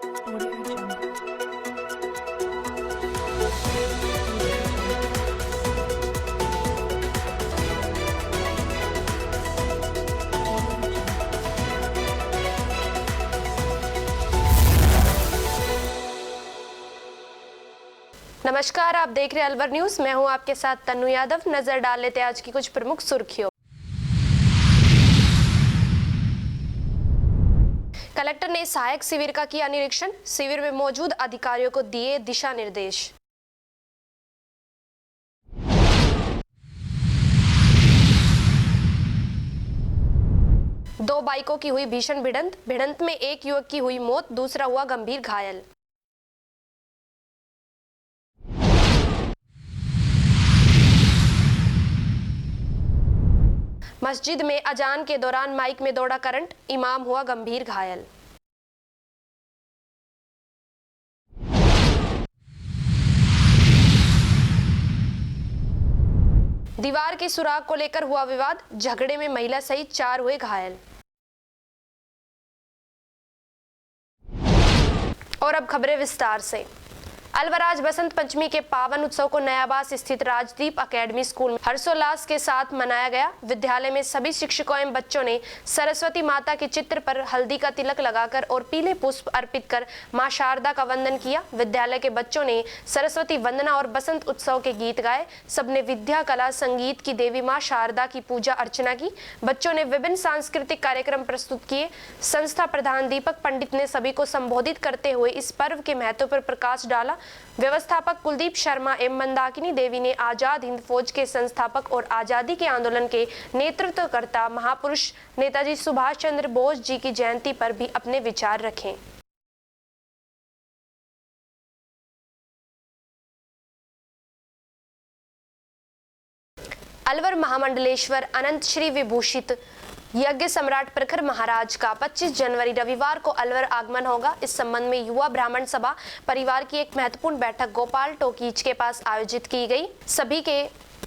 Audio Jungle. नमस्कार, आप देख रहे हैं अलवर न्यूज। मैं हूं आपके साथ तन्नू यादव। नजर डाल लेते हैं आज की कुछ प्रमुख सुर्खियों। कलेक्टर ने सहायक शिविर का किया निरीक्षण। शिविर में मौजूद अधिकारियों को दिए दिशा निर्देश। दो बाइकों की हुई भीषण भिड़ंत में एक युवक की हुई मौत, दूसरा हुआ गंभीर घायल। मस्जिद में अजान के दौरान माइक में दौड़ा करंट, इमाम हुआ गंभीर घायल। दीवार के सुराग को लेकर हुआ विवाद, झगड़े में महिला सहित 4 हुए घायल। और अब खबरें विस्तार से। अलवर आज बसंत पंचमी के पावन उत्सव को नयाबास स्थित राजदीप एकेडमी स्कूल में हर्षोल्लास के साथ मनाया गया। विद्यालय में सभी शिक्षकों एवं बच्चों ने सरस्वती माता के चित्र पर हल्दी का तिलक लगाकर और पीले पुष्प अर्पित कर मां शारदा का वंदन किया। विद्यालय के बच्चों ने सरस्वती वंदना और बसंत उत्सव के गीत गाए। सबने विद्या, कला, संगीत की देवी मां शारदा की पूजा अर्चना की। बच्चों ने विभिन्न सांस्कृतिक कार्यक्रम प्रस्तुत किए। संस्था प्रधान दीपक पंडित ने सभी को संबोधित करते हुए इस पर्व के महत्व पर प्रकाश डाला। व्यवस्थापक कुलदीप शर्मा एवं मंदाकिनी देवी ने आजाद हिंद फौज के संस्थापक और आजादी के आंदोलन के नेतृत्वकर्ता महापुरुष नेताजी सुभाष चंद्र बोस जी की जयंती पर भी अपने विचार रखे। अलवर महामंडलेश्वर अनंत श्री विभूषित यज्ञ सम्राट प्रखर महाराज का 25 जनवरी रविवार को अलवर आगमन होगा। इस संबंध में युवा ब्राह्मण सभा परिवार की एक महत्वपूर्ण बैठक गोपाल टोकीज के पास आयोजित की गई।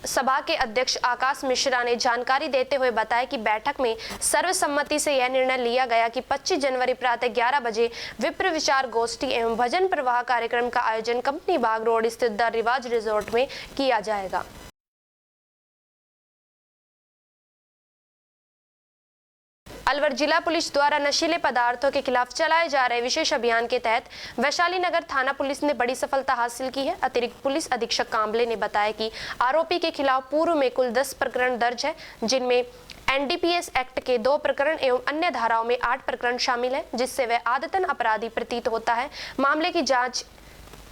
सभा के अध्यक्ष आकाश मिश्रा ने जानकारी देते हुए बताया कि बैठक में सर्वसम्मति से यह निर्णय लिया गया कि 25 जनवरी प्रातः 11 बजे विप्र विचार गोष्ठी एवं भजन प्रवाह कार्यक्रम का आयोजन कंपनी बाग रोड स्थित द रिवाज रिजोर्ट में किया जाएगा। अलवर जिला पुलिस द्वारा नशीले पदार्थों के खिलाफ चलाए जा रहे विशेष अभियान के तहत वैशाली नगर थाना पुलिस ने बड़ी सफलता हासिल की है। अतिरिक्त पुलिस अधीक्षक कांबले ने बताया कि आरोपी के खिलाफ पूर्व में कुल 10 प्रकरण दर्ज है, जिनमें एनडीपीएस एक्ट के 2 प्रकरण एवं अन्य धाराओं में 8 प्रकरण शामिल है, जिससे वह आदतन अपराधी प्रतीत होता है। मामले की जांच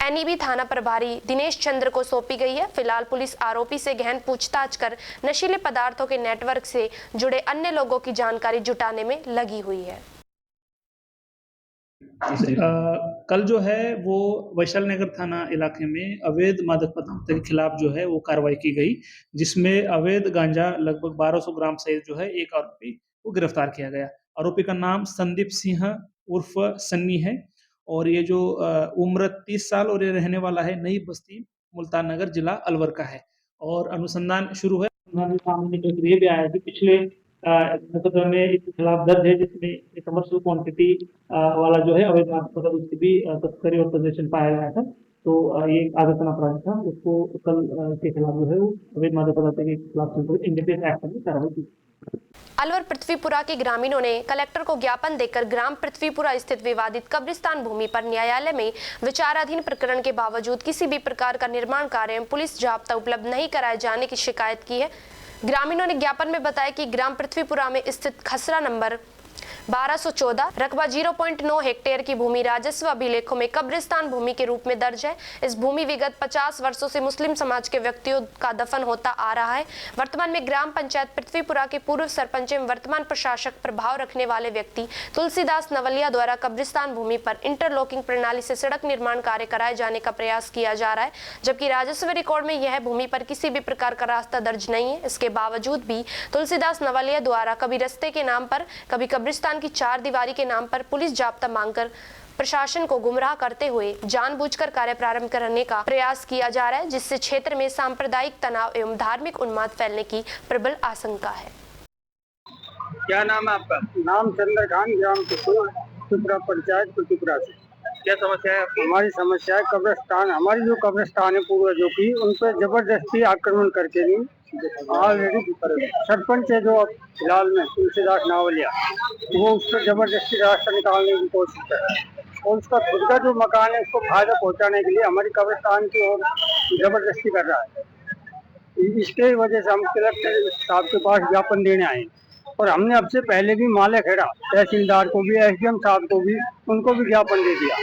एनईबी थाना प्रभारी दिनेश चंद्र को सौंपी गई है। फिलहाल पुलिस आरोपी से गहन पूछताछ कर नशीले पदार्थों के नेटवर्क से जुड़े अन्य लोगों की जानकारी जुटाने में लगी हुई है। कल जो है वो वैशाली नगर थाना इलाके में अवैध मादक पदार्थों के खिलाफ जो है वो कार्रवाई की गई, जिसमें अवैध गांजा लगभग 1200 ग्राम सहित जो है एक आरोपी को गिरफ्तार किया गया। आरोपी का नाम संदीप सिंह उर्फ सन्नी है और ये जो उम्र 30 साल और ये रहने वाला है नई बस्ती मुल्तान नगर जिला अलवर का है और अनुसंधान शुरू है। सामने जो ये भी आया कि पिछले मुकदमे में इसके खिलाफ दर्ज है, जिसमें कमर्शियल क्वांटिटी वाला जो है अवैध मादक पदार्थ उसकी भी तस्करी और पोजेशन पाया गया था। तो ये आदतन अपराध था, उसको कल के खिलाफ जो है वो अवैध मादक पदार्थ के खिलाफ एनडीपीएस एक्ट में कार्रवाई की। अलवर पृथ्वीपुरा के ग्रामीणों ने कलेक्टर को ज्ञापन देकर ग्राम पृथ्वीपुरा स्थित विवादित कब्रिस्तान भूमि पर न्यायालय में विचाराधीन प्रकरण के बावजूद किसी भी प्रकार का निर्माण कार्य एवं पुलिस जाब्ता उपलब्ध नहीं कराए जाने की शिकायत की है। ग्रामीणों ने ज्ञापन में बताया कि ग्राम पृथ्वीपुरा में स्थित खसरा नंबर 1214 रकबा 0.9 हेक्टेयर की भूमि राजस्व अभिलेखों में कब्रिस्तान भूमि के रूप में दर्ज है। इस भूमि विगत 50 वर्षों से मुस्लिम समाज के व्यक्तियों का दफन होता आ रहा है। वर्तमान में ग्राम पंचायत पृथ्वीपुरा के पूर्व सरपंच एवं वर्तमान प्रशासक प्रभाव रखने वाले व्यक्ति तुलसीदास नवलिया द्वारा कब्रिस्तान भूमि पर इंटरलॉकिंग प्रणाली से सड़क निर्माण कार्य कराए जाने का प्रयास किया जा रहा है, जबकि राजस्व रिकॉर्ड में यह भूमि पर किसी भी प्रकार का रास्ता दर्ज नहीं है। इसके बावजूद भी तुलसीदास नवलिया द्वारा कभी रास्ते के नाम पर, कभी कब्रिस्तान की 4 दीवारी के नाम पर पुलिस जाब्ता मांगकर प्रशासन को गुमराह करते हुए जानबूझकर कार्य प्रारंभ करने का प्रयास किया जा रहा है, जिससे क्षेत्र में सांप्रदायिक तनाव एवं धार्मिक उन्माद फैलने की प्रबल आशंका है। क्या नाम है आपका? नाम चंद्रकांत, ग्राम पृथ्वीपुरा, पंचायत पृथ्वीपुरा से। क्या समस्या है आपकी? हमारी समस्या है कब्रिस्तान, हमारी जो कब्रिस्तान है पूर्वजों की, उन पर जबरदस्ती आक्रमण करके नहीं ऑलरेडी सरपंच है जो अब फिलहाल में तुलसीदास नावलिया, वो उस पर जबरदस्ती रास्ता निकालने की कोशिश कर रहा है और उसका खुद का जो मकान है उसको फायदा पहुंचाने के लिए हमारी कब्रिस्तान की ओर जबरदस्ती कर रहा है। इसके वजह से हम कलेक्टर साहब के पास ज्ञापन देने आए और हमने अब से पहले भी माले खेड़ा तहसीलदार को भी, एसडीएम साहब को भी, उनको भी ज्ञापन दे दिया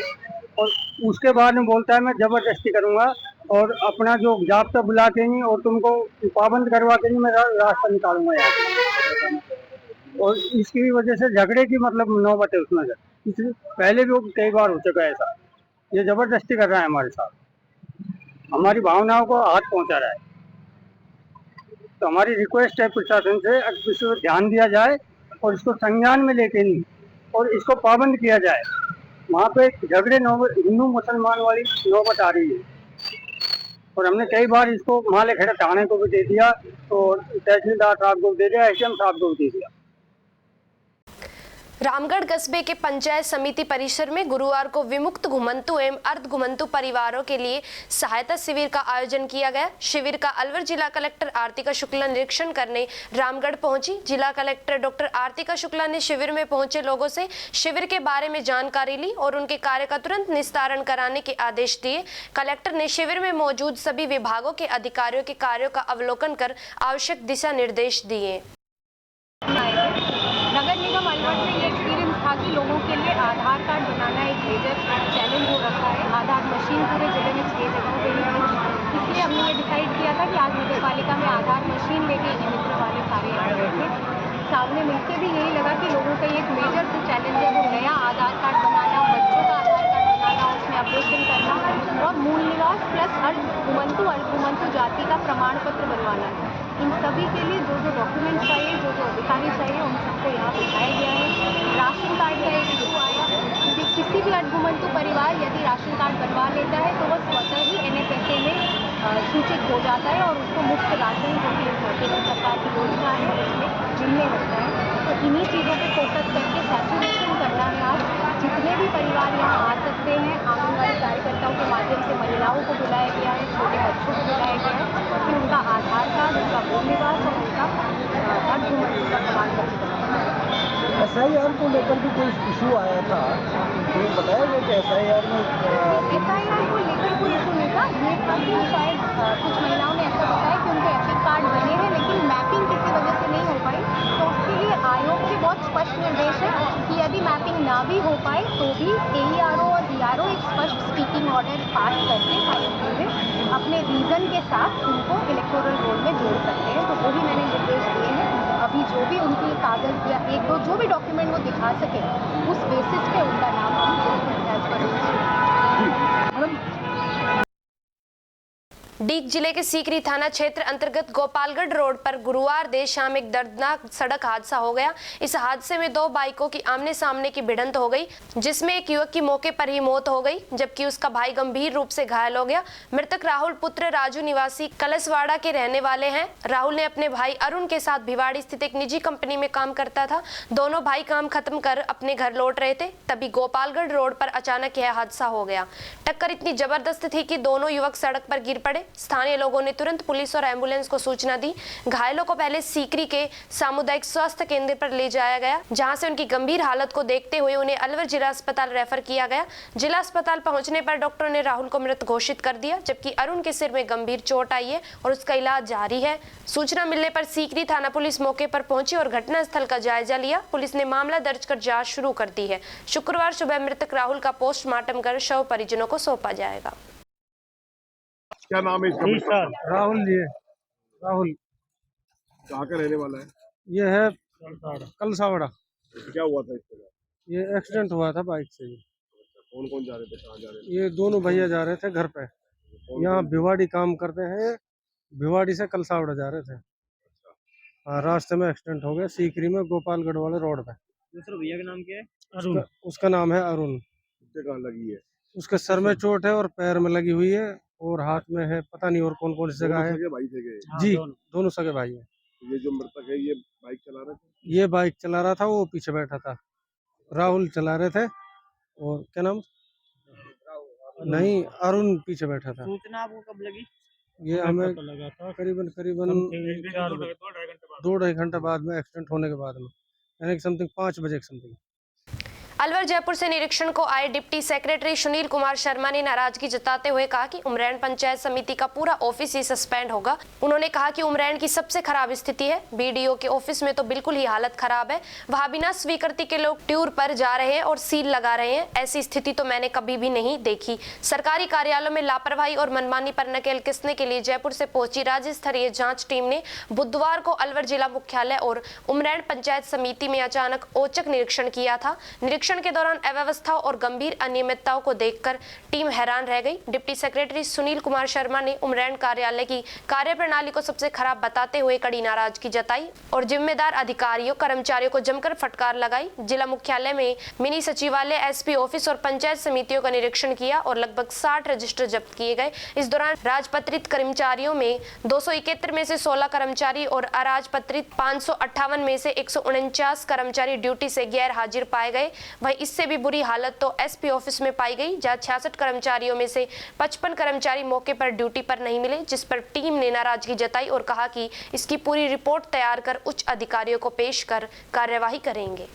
और उसके बाद में बोलता है मैं जबरदस्ती करूंगा और अपना जो जाब्ता बुला के नहीं और तुमको पाबंद करवा के नहीं मैं रास्ता निकालूंगा यहाँ से। और इसकी वजह से झगड़े की मतलब नौबत है उसमें से। इसलिए पहले भी कई बार हो चुका है ऐसा। ये जबरदस्ती कर रहा है हमारे साथ, हमारी भावनाओं को हाथ पहुंचा रहा है। तो हमारी रिक्वेस्ट है प्रशासन से अब इस पर ध्यान दिया जाए और इसको संज्ञान में लेके नहीं और इसको पाबंद किया जाए। वहाँ पे झगड़े हिंदू मुसलमान वाली नौबत आ रही है और हमने कई बार इसको माले खेड़ा थाने को भी दे दिया और तहसीलदार साहब को भी दे दिया, एसडीएम साहब को भी दे दिया। रामगढ़ कस्बे के पंचायत समिति परिसर में गुरुवार को विमुक्त घुमंतु एवं अर्ध घुमंतु परिवारों के लिए सहायता शिविर का आयोजन किया गया। शिविर का अलवर जिला कलेक्टर आरतिका शुक्ला निरीक्षण करने रामगढ़ पहुंची। जिला कलेक्टर डॉक्टर आरतिका शुक्ला ने शिविर में पहुंचे लोगों से शिविर के बारे में जानकारी ली और उनके कार्य का तुरंत निस्तारण कराने के आदेश दिए। कलेक्टर ने शिविर में मौजूद सभी विभागों के अधिकारियों के कार्यों का अवलोकन कर आवश्यक दिशा निर्देश दिए। नगर निगम अलवर से ये एक्सपीरियंस था कि लोगों के लिए आधार कार्ड बनाना एक मेजर चैलेंज हो रखा है। आधार मशीन पूरे जिले में 6 जगहों पे नहीं थी, इसलिए हमने ये डिसाइड किया था कि आज नगर पालिका में आधार मशीन लेके ई मित्र वाले सारे आए हुए थे। सामने मिलकर भी यही लगा कि लोगों का एक मेजर जो चैलेंज है वो नया आधार कार्ड बनाना, बच्चों का आधार कार्ड बनाना, उसमें अपडेशन करना और मूल निवास प्लस अल्पघुमंतु जाति का प्रमाण पत्र बनवाना है। इन सभी के लिए जो जो डॉक्यूमेंट चाहिए, जो जो अधिकारी चाहिए, उन सबको यहाँ दिखाया गया है। राशन कार्ड का एक इशू आया, किसी भी अल्पघुमंतु परिवार यदि राशन कार्ड बनवा लेता है तो वह स्वतः ही NFSA में सूचित हो जाता है और उसको मुफ्त राशन जो कि केंद्र सरकार की योजना है उसमें मिलने लगता है। तो इन्हीं चीज़ों पे फोकस करके सैचुरेशन करना है। आज जितने भी परिवार यहाँ आ सकते हैं, आंगनबाड़ी कार्यकर्ताओं के माध्यम से महिलाओं को बुलाया गया है, छोटे बच्चों को बुलाया गया है और फिर उनका आधार कार्ड, उनका मूल निवास और उनका अल्पघुमंतु का प्रमाण पत्र बनाना है। SIR को लेकर भी कोई इशू आया था, तो बताया गया कि SIR में SIR को लेकर कोई इशू नहीं था। ये था कि शायद कुछ महिलाओं ने ऐसा बताया कि उनके एपिक कार्ड बने हैं लेकिन मैपिंग किसी वजह से नहीं हो पाई, तो उसके लिए आयोग के बहुत स्पष्ट निर्देश है कि यदि मैपिंग ना भी हो पाए तो भी AERO और BRO एक स्पष्ट स्पीकिंग ऑर्डर पास करके आयोग में अपने रीज़न के साथ उनको इलेक्टोरल रोल में जोड़ सकते हैं। तो वो भी मैंने निर्देश दिए हैं। अभी जो भी उनकी कागज़ या एक दो जो भी डॉक्यूमेंट वो दिखा सके उस बेसिस पे उनका नाम हम एज पर डीग जिले के सीकरी थाना क्षेत्र अंतर्गत गोपालगढ़ रोड पर गुरुवार देर शाम एक दर्दनाक सड़क हादसा हो गया। इस हादसे में 2 बाइकों की आमने सामने की भिड़ंत हो गई, जिसमें एक युवक की मौके पर ही मौत हो गई जबकि उसका भाई गंभीर रूप से घायल हो गया। मृतक राहुल पुत्र राजू निवासी कलसवाड़ा के रहने वाले हैं। राहुल ने अपने भाई अरुण के साथ भिवाड़ी स्थित एक निजी कंपनी में काम करता था। दोनों भाई काम खत्म कर अपने घर लौट रहे थे, तभी गोपालगढ़ रोड पर अचानक यह हादसा हो गया। टक्कर इतनी जबरदस्त थी कि दोनों युवक सड़क पर गिर पड़े। स्थानीय लोगों ने तुरंत पुलिस और एम्बुलेंस को सूचना दी। घायलों को पहले सीकरी के सामुदायिक स्वास्थ्य केंद्र पर ले जाया गया, जहां से उनकी गंभीर हालत को देखते हुए उन्हें अलवर जिला अस्पताल रेफर किया गया। जिला अस्पताल पहुंचने पर डॉक्टरों ने राहुल को मृत घोषित कर दिया, जबकि अरुण के सिर में गंभीर चोट आई है और उसका इलाज जारी है। सूचना मिलने पर सीकरी थाना पुलिस मौके पर पहुंची और घटनास्थल का जायजा लिया। पुलिस ने मामला दर्ज कर जाँच शुरू कर दी है। शुक्रवार सुबह मृतक राहुल का पोस्टमार्टम कर शव परिजनों को सौंपा जाएगा। क्या नाम है इसका? राहुल जी, राहुल कहाँ का रहने वाला है? ये है कलसावड़ा। क्या हुआ था इसके साथ? ये एक्सीडेंट हुआ था बाइक से। कौन कौन जा रहे थे, कहाँ जा रहे थे? ये दोनों भैया जा रहे थे घर पे, यहाँ भिवाड़ी काम करते हैं, भिवाड़ी से कलसावड़ा जा रहे थे। हाँ, रास्ते में एक्सीडेंट हो गया सीकरी में गोपालगढ़ वाले रोड पे। दूसरे भैया का नाम क्या है? अरुण। उसका नाम है अरुण। कहाँ लगी है? उसके सर में चोट है और पैर में लगी हुई है और हाथ में है, पता नहीं और कौन कौन सी जगह है। भाई थे गए? जी, दोनों सगे भाई हैं। ये जो मृतक है ये बाइक चला रहा था? ये बाइक चला रहा था, वो पीछे बैठा था। राहुल चला रहे थे और क्या नाम नहीं, अरुण पीछे बैठा था। सूचना आपको कब लगी? ये हमें करीबन करीबन 2 ढाई घंटे बाद में, एक्सीडेंट होने के बाद में, यानी कि समथिंग 5 बजे के समथिंग। अलवर जयपुर से निरीक्षण को आए डिप्टी सेक्रेटरी सुनील कुमार शर्मा ने नाराजगी जताते हुए कहा कि उमरैन पंचायत समिति का पूरा ऑफिस ही सस्पेंड होगा। उन्होंने कहा कि उमरैन की सबसे खराब स्थिति है, बीडीओ के ऑफिस में तो बिल्कुल ही हालत खराब है, वहां बिना स्वीकृति के लोग टूर पर जा रहे हैं और सील लगा रहे हैं। ऐसी स्थिति तो मैंने कभी भी नहीं देखी। सरकारी कार्यालयों में लापरवाही और मनमानी पर नकेल कसने के लिए जयपुर से पहुंची राज्य स्तरीय जांच टीम ने बुधवार को अलवर जिला मुख्यालय और उमरैन पंचायत समिति में अचानक औचक निरीक्षण किया था। निरीक्षण के दौरान अव्यवस्थाओं और गंभीर अनियमितताओं को देखकर टीम हैरान रह गई। डिप्टी सेक्रेटरी सुनील कुमार शर्मा ने उमरैन कार्यालय की कार्यप्रणाली को सबसे खराब बताते हुए कड़ी नाराजगी जताई और जिम्मेदार अधिकारियों कर्मचारियों को जमकर फटकार लगाई। जिला मुख्यालय में मिनी सचिवालय, एसपी ऑफिस और पंचायत समितियों का निरीक्षण किया और लगभग 60 रजिस्टर जब्त किए गए। इस दौरान राजपत्रित कर्मचारियों में 271 में से 16 कर्मचारी और अराजपत्रित 558 में से 149 कर्मचारी ड्यूटी से गैर हाजिर पाए गए। वहीं इससे भी बुरी हालत तो एसपी ऑफिस में पाई गई, जहां 66 कर्मचारियों में से 55 कर्मचारी मौके पर ड्यूटी पर नहीं मिले, जिस पर टीम ने नाराजगी जताई और कहा कि इसकी पूरी रिपोर्ट तैयार कर उच्च अधिकारियों को पेश कर कार्यवाही करेंगे।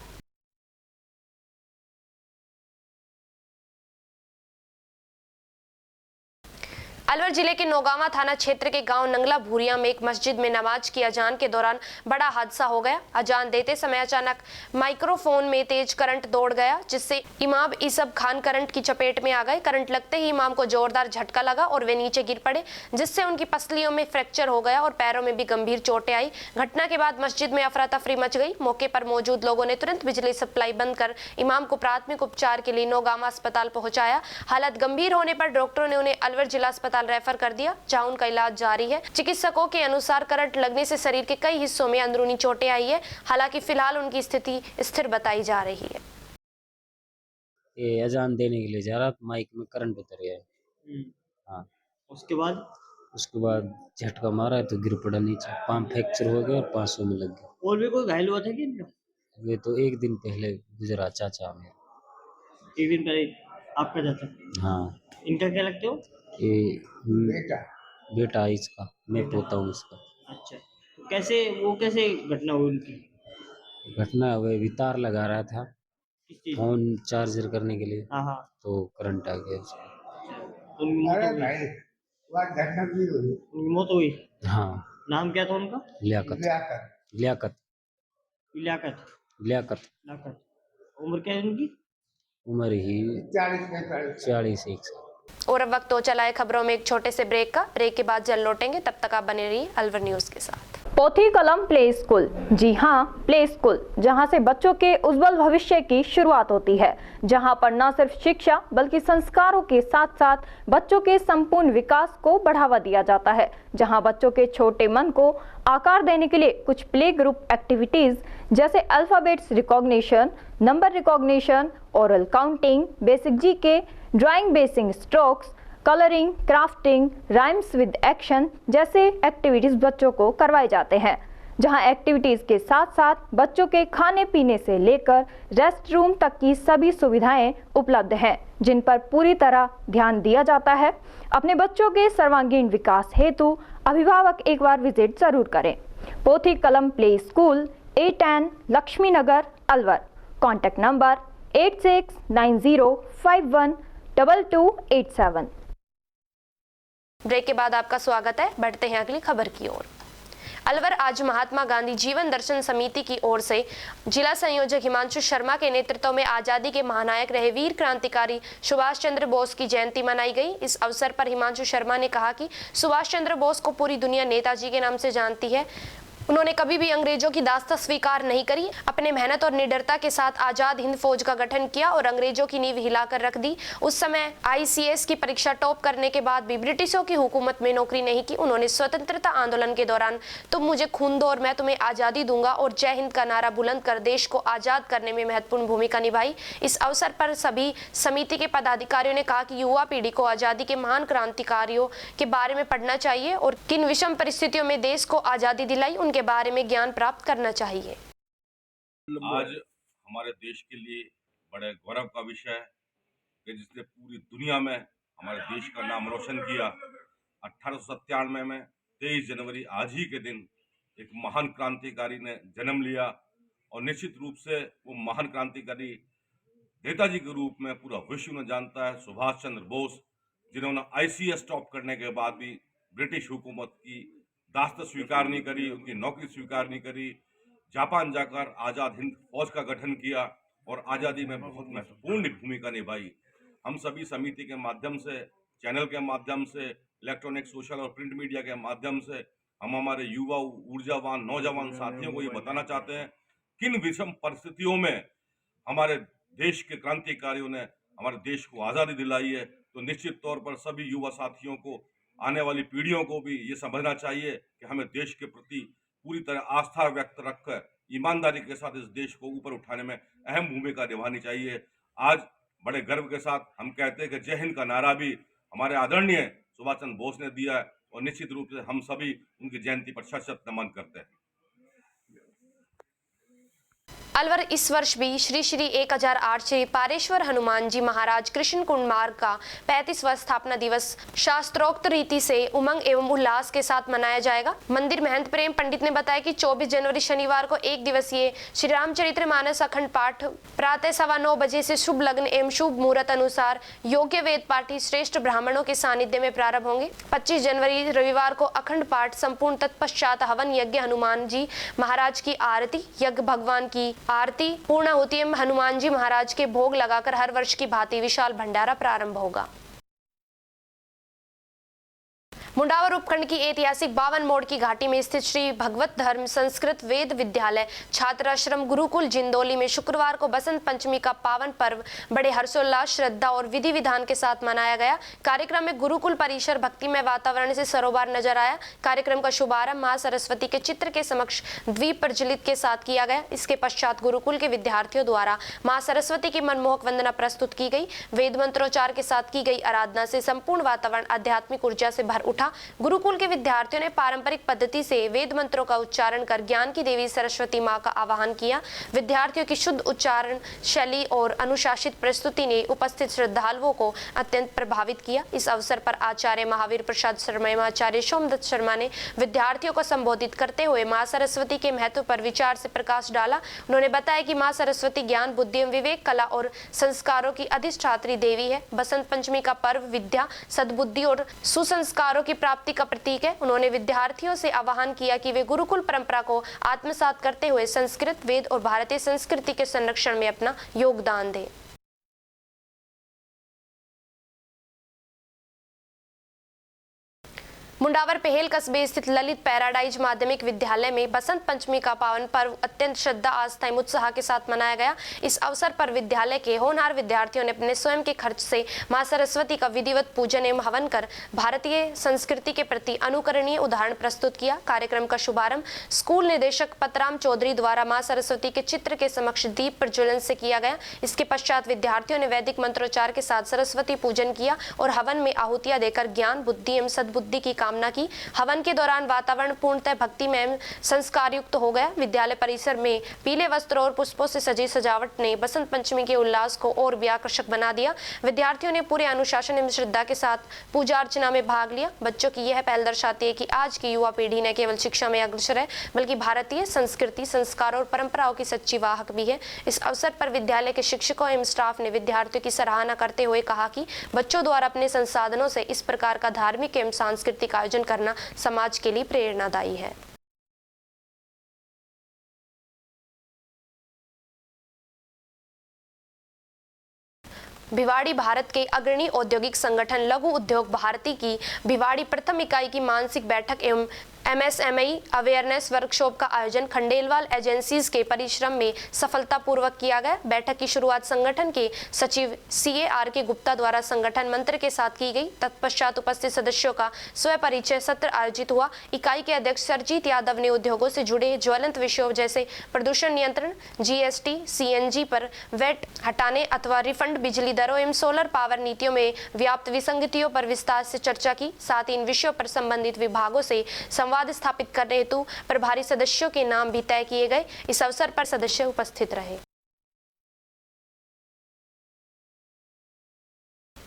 अलवर जिले के नौगावा थाना क्षेत्र के गांव नंगला भूरिया में एक मस्जिद में नमाज की अजान के दौरान बड़ा हादसा हो गया। अजान देते समय अचानक माइक्रोफोन में तेज करंट दौड़ गया, जिससे इमाम इसब खान करंट की चपेट में आ गए। करंट लगते ही इमाम को जोरदार झटका लगा और वे नीचे गिर पड़े, जिससे उनकी पसलियों में फ्रैक्चर हो गया और पैरों में भी गंभीर चोटें आई। घटना के बाद मस्जिद में अफरा तफरी मच गई। मौके पर मौजूद लोगों ने तुरंत बिजली सप्लाई बंद कर इमाम को प्राथमिक उपचार के लिए नौगावा अस्पताल पहुंचाया। हालत गंभीर होने पर डॉक्टरों ने उन्हें अलवर जिला अस्पताल रेफर कर दिया, जहां उनका इलाज जारी है। चिकित्सकों के अनुसार करंट लगने से शरीर के कई हिस्सों में अंदरूनी चोटें आई है। हालांकि फिलहाल उनकी स्थिति स्थिर बताई जा रही है। ये अजान देने के लिए जा रहा तो माइक में करंट उतर गया है। हाँ, उसके बाद झटका मारा है तो गिर पड़ा नीचे, पाँव फ्रैक्चर हो गया और 500 में लग गया। और भी कोई घायल हुआ था कि नहीं? वे तो एक दिन पहले गुजरा चाचा में। एक दिन पहले आपका चाचा? हाँ। इनका क्या लगते हो? ये बेटा है इसका, मैं पोता हूँ इसका। अच्छा, तो कैसे घटना हुई उनकी? घटना वह वितार लगा रहा था किस चीज? फोन चार्जर करने के लिए, हाँ। तो करंट आ गया उसको। तो उनकी मौत हो गई? हाँ। नाम क्या था उनका? लियाकत। उम्र क्या है उनकी? उम्र ही 40 और अब वक्त हो चला है खबरों में एक छोटे से ब्रेक का। ब्रेक के बाद जल्द लौटेंगे, तब तक आप बने रहिए अलवर न्यूज के साथ। पोथी कलम प्ले स्कूल, जी हाँ, प्ले स्कूल, जहाँ से बच्चों के उज्जवल भविष्य की शुरुआत होती है, जहाँ पर न सिर्फ शिक्षा बल्कि संस्कारों के साथ साथ बच्चों के संपूर्ण विकास को बढ़ावा दिया जाता है, जहाँ बच्चों के छोटे मन को आकार देने के लिए कुछ प्ले ग्रुप एक्टिविटीज जैसे alphabets recognition, number recognition, oral counting, basic GK, drawing basic strokes, colouring, crafting, rhymes with action जैसे एक्टिविटीज बच्चों को करवाए जाते हैं, जहां एक्टिविटीज के साथ साथ बच्चों के खाने पीने से लेकर रेस्ट रूम तक की सभी सुविधाएं उपलब्ध हैं, जिन पर पूरी तरह ध्यान दिया जाता है। अपने बच्चों के सर्वांगीण विकास हेतु अभिभावक एक बार विजिट जरूर करें। Pothi Kalam play school, A10 Laxmi Nagar, Alwar. Contact number 8690512287। Break के बाद आपका स्वागत है। बढ़ते हैं अगली खबर की ओर। अलवर आज महात्मा गांधी जीवन दर्शन समिति की ओर से जिला संयोजक हिमांशु शर्मा के नेतृत्व में आजादी के महानायक रहे वीर क्रांतिकारी सुभाष चंद्र बोस की जयंती मनाई गई। इस अवसर पर हिमांशु शर्मा ने कहा कि सुभाष चंद्र बोस को पूरी दुनिया नेताजी के नाम से जानती है। उन्होंने कभी भी अंग्रेजों की दास्ता स्वीकार नहीं करी। अपने मेहनत और निडरता के साथ आजाद हिंद फौज का गठन किया और अंग्रेजों की नींव हिलाकर रख दी। उस समय ICS की परीक्षा टॉप करने के बाद भी ब्रिटिशों की हुकूमत में नौकरी नहीं की। उन्होंने स्वतंत्रता आंदोलन के दौरान तुम मुझे खून दो और मैं तुम्हें आजादी दूंगा और जय हिंद का नारा बुलंद कर देश को आजाद करने में महत्वपूर्ण भूमिका निभाई। इस अवसर पर सभी समिति के पदाधिकारियों ने कहा कि युवा पीढ़ी को आजादी के महान क्रांतिकारियों के बारे में पढ़ना चाहिए और किन विषम परिस्थितियों में देश को आजादी दिलाई उनके बारे में ज्ञान प्राप्त करना चाहिए। आज हमारे देश के लिए बड़े गौरव का विषय है कि जिसने पूरी दुनिया में हमारे देश का नाम रोशन किया। 1897 में 23 जनवरी आज ही के दिन एक महान क्रांतिकारी ने जन्म लिया और निश्चित रूप से वो महान क्रांतिकारी नेताजी के रूप में पूरा विश्व में जानता है, सुभाष चंद्र बोस, जिन्होंने ICS स्टॉप करने के बाद भी ब्रिटिश हुकूमत की दास्तान स्वीकार नहीं करी, उनकी नौकरी स्वीकार नहीं करी, जापान जाकर आज़ाद हिंद फौज का गठन किया और आज़ादी में बहुत महत्वपूर्ण भूमिका निभाई। हम सभी समिति के माध्यम से, चैनल के माध्यम से, इलेक्ट्रॉनिक, सोशल और प्रिंट मीडिया के माध्यम से हम हमारे युवा, ऊर्जावान, नौजवान साथियों को ये बताना चाहते हैं किन विषम परिस्थितियों में हमारे देश के क्रांतिकारियों ने हमारे देश को आज़ादी दिलाई है। तो निश्चित तौर पर सभी युवा साथियों को, आने वाली पीढ़ियों को भी ये समझना चाहिए कि हमें देश के प्रति पूरी तरह आस्था व्यक्त रखकर ईमानदारी के साथ इस देश को ऊपर उठाने में अहम भूमिका निभानी चाहिए। आज बड़े गर्व के साथ हम कहते हैं कि जय हिंद का नारा भी हमारे आदरणीय सुभाष चंद्र बोस ने दिया है और निश्चित रूप से हम सभी उनकी जयंती पर शत-शत नमन करते हैं। अलवर इस वर्ष भी श्री श्री 1008 श्री पारेश्वर हनुमान जी महाराज कृष्ण कुंड मार्ग का 35वां स्थापना दिवस शास्त्रोक्त रीति से उमंग एवं उल्लास के साथ मनाया जाएगा। मंदिर महंत प्रेम पंडित ने बताया कि 24 जनवरी शनिवार को एक दिवसीय श्री रामचरितमानस अखंड पाठ प्रातः 9:15 बजे से शुभ लग्न एवं शुभ मुहूर्त अनुसार योग्य वेद पाठी श्रेष्ठ ब्राह्मणों के सानिध्य में प्रारंभ होंगे। 25 जनवरी रविवार को अखंड पाठ संपूर्ण तत्पश्चात हवन यज्ञ हनुमान जी महाराज की आरती, यज्ञ भगवान की आरती, पूर्णाहुति एवं हनुमान जी महाराज के भोग लगाकर हर वर्ष की भांति विशाल भंडारा प्रारंभ होगा। मुंडावर उपखंड की ऐतिहासिक 52 मोड़ की घाटी में स्थित श्री भगवत धर्म संस्कृत वेद विद्यालय छात्राश्रम गुरुकुल जिंदोली में शुक्रवार को बसंत पंचमी का पावन पर्व बड़े हर्षोल्लास, श्रद्धा और विधि विधान के साथ मनाया गया। कार्यक्रम में गुरुकुल परिसर भक्तिमय वातावरण से सरोबार नजर आया। कार्यक्रम का शुभारंभ मां सरस्वती के चित्र के समक्ष द्वीप प्रज्वलित के साथ किया गया। इसके पश्चात गुरुकुल के विद्यार्थियों द्वारा मां सरस्वती की मनमोहक वंदना प्रस्तुत की गई। वेद मंत्रोच्चार के साथ की गई आराधना से संपूर्ण वातावरण आध्यात्मिक ऊर्जा से भर उठा। गुरुकुल के विद्यार्थियों ने पारंपरिक पद्धति से वेद मंत्रों का उच्चारण कर ज्ञान की देवी सरस्वती मां का आवाहन किया। विद्यार्थियों की शुद्ध उच्चारण शैली और अनुशासित प्रस्तुति ने उपस्थित श्रद्धालुओं को अत्यंत प्रभावित किया। इस अवसर पर आचार्य महावीर प्रसाद शर्मा एवं आचार्य सोमदत्त शर्मा ने विद्यार्थियों को संबोधित करते हुए मां सरस्वती के महत्व पर विचार से प्रकाश डाला। उन्होंने बताया कि मां सरस्वती ज्ञान, बुद्धि एवं विवेक, कला और संस्कारों की अधिष्ठात्री देवी है। बसंत पंचमी का पर्व विद्या, सद्बुद्धि और सुसंस्कारों की प्राप्ति का प्रतीक है। उन्होंने विद्यार्थियों से आह्वान किया कि वे गुरुकुल परंपरा को आत्मसात करते हुए संस्कृत, वेद और भारतीय संस्कृति के संरक्षण में अपना योगदान दें। मुंडावर पहेल कस्बे स्थित ललित पैराडाइज माध्यमिक विद्यालय में बसंत पंचमी का पावन पर्व अत्यंत श्रद्धा, आस्था एवं उत्साह के साथ मनाया गया। इस अवसर पर विद्यालय के होनहार विद्यार्थियों ने अपने स्वयं के खर्च से मां सरस्वती का विधिवत पूजन एवं हवन कर भारतीय संस्कृति के प्रति अनुकरणीय उदाहरण प्रस्तुत किया। कार्यक्रम का शुभारंभ स्कूल निदेशक पतराम चौधरी द्वारा मां सरस्वती के चित्र के समक्ष दीप प्रज्वलन से किया गया। इसके पश्चात विद्यार्थियों ने वैदिक मंत्रोच्चार के साथ सरस्वती पूजन किया और हवन में आहुतियां देकर ज्ञान, बुद्धि एवं सद्बुद्धि की कामना की। हवन के दौरान वातावरण पूर्णतः भक्तिमय एवं संस्कार युक्त हो गया। विद्यालय परिसर में पीले वस्त्रों और पुष्पों से सजी सजावट ने बसंत पंचमी के उल्लास को और भी आकर्षक बना दिया। विद्यार्थियों ने पूरे अनुशासन एवं श्रद्धा के साथ पूजा अर्चना में भाग लिया। बच्चों की यह पहल दर्शाती है कि आज की युवा पीढ़ी न केवल शिक्षा में अग्रसर है बल्कि भारतीय संस्कृति, संस्कार और परंपराओं की सच्ची वाहक भी है। इस अवसर पर विद्यालय के शिक्षकों एवं स्टाफ ने विद्यार्थियों की सराहना करते हुए कहा कि बच्चों द्वारा अपने संसाधनों से इस प्रकार का धार्मिक एवं सांस्कृतिक आयोजन करना समाज के लिए प्रेरणादायी है। भिवाड़ी भारत के अग्रणी औद्योगिक संगठन लघु उद्योग भारती की भिवाड़ी प्रथम इकाई की मासिक बैठक एवं MSME अवेयरनेस वर्कशॉप का आयोजन खंडेलवाल एजेंसीज के परिश्रम में सफलतापूर्वक किया गया। बैठक की शुरुआत संगठन के सचिव CAR गुप्ता द्वारा संगठन मंत्र के साथ की गई। तत्पश्चात उपस्थित सदस्यों का स्व परिचय सत्र आयोजित हुआ। इकाई के अध्यक्ष सरजीत यादव ने उद्योगों से जुड़े ज्वलंत विषयों जैसे प्रदूषण नियंत्रण, GST, CNG पर वैट हटाने अथवा रिफंड, बिजली दरों एवं सोलर पावर नीतियों में व्याप्त विसंगतियों पर विस्तार से चर्चा की। साथ ही इन विषयों पर संबंधित विभागों से संवाद स्थापित करने हेतु प्रभारी सदस्यों के नाम भी तय किए गए। इस अवसर पर सदस्य उपस्थित रहे।